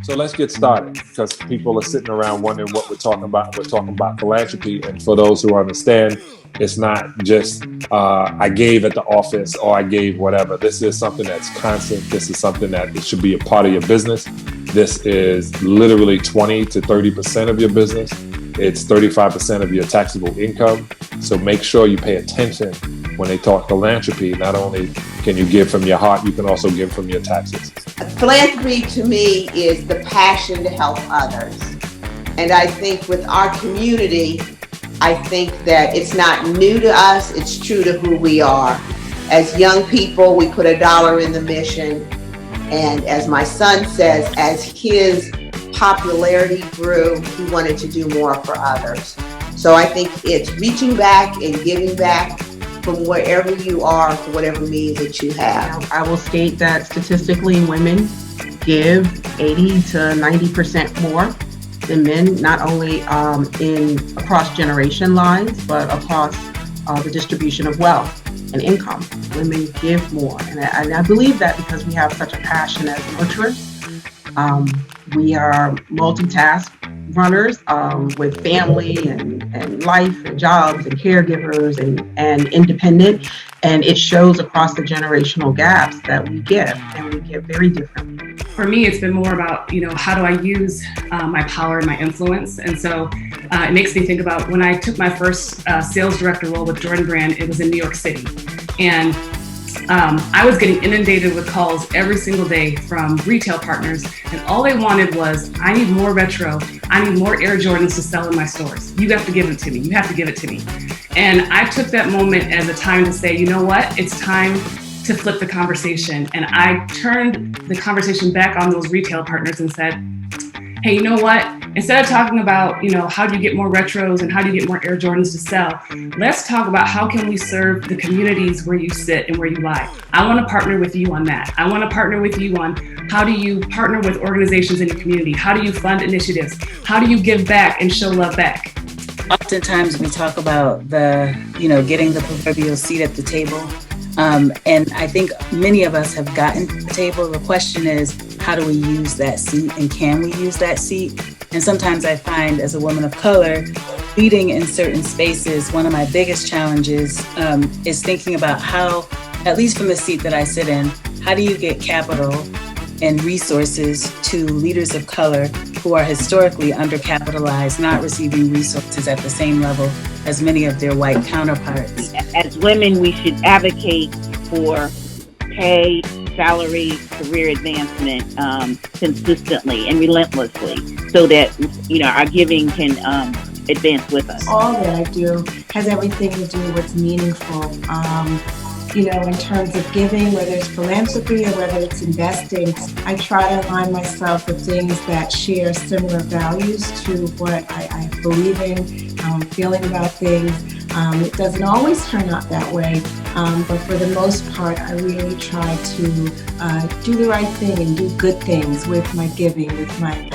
So let's get started, because people are sitting around wondering what we're talking about. We're talking about philanthropy. And for those who understand, it's not just I gave at the office or I gave whatever. This is something that's constant. This is something that it should be a part of your business. This is literally 20 to 30% of your business. It's 35% of your taxable income. So make sure you pay attention when they talk philanthropy. Not only can you give from your heart, you can also give from your taxes. Philanthropy to me is the passion to help others. And I think with our community, I think that it's not new to us, it's true to who we are. As young people, we put $1 in the mission. And as my son says, as his popularity grew, he wanted to do more for others. So I think it's reaching back and giving back from wherever you are for whatever means that you have. I will state that statistically women give 80 to 90% more than men, not only in across generation lines, but across the distribution of wealth and income. Women give more. And I believe that because we have such a passion as nurturers. We are multitask runners with family and life and jobs and caregivers and independent. And it shows across the generational gaps that we give, and we give very differently. For me, it's been more about, how do I use my power and my influence? And so it makes me think about when I took my first sales director role with Jordan Brand, it was in New York City. And I was getting inundated with calls every single day from retail partners, and all they wanted was, I need more retro, I need more Air Jordans to sell in my stores. You have to give it to me, you have to give it to me. And I took that moment as a time to say, you know what, it's time to flip the conversation. And I turned the conversation back on those retail partners and said, hey, you know what? Instead of talking about, how do you get more retros and how do you get more Air Jordans to sell, let's talk about how can we serve the communities where you sit and where you lie. I want to partner with you on that. I want to partner with you on how do you partner with organizations in your community? How do you fund initiatives? How do you give back and show love back? Oftentimes we talk about getting the proverbial seat at the table. And I think many of us have gotten to the table. The question is, how do we use that seat, and can we use that seat? And sometimes I find, as a woman of color, leading in certain spaces, one of my biggest challenges is thinking about how, at least from the seat that I sit in, how do you get capital and resources to leaders of color who are historically undercapitalized, not receiving resources at the same level as many of their white counterparts. As women, we should advocate for pay, salary, career advancement consistently and relentlessly, so that our giving can advance with us. All that I do has everything to do with what's meaningful. In terms of giving, whether it's philanthropy or whether it's investing, I try to align myself with things that share similar values to what I believe in, how I'm feeling about things. It doesn't always turn out that way, but for the most part, I really try to do the right thing and do good things with my giving, with my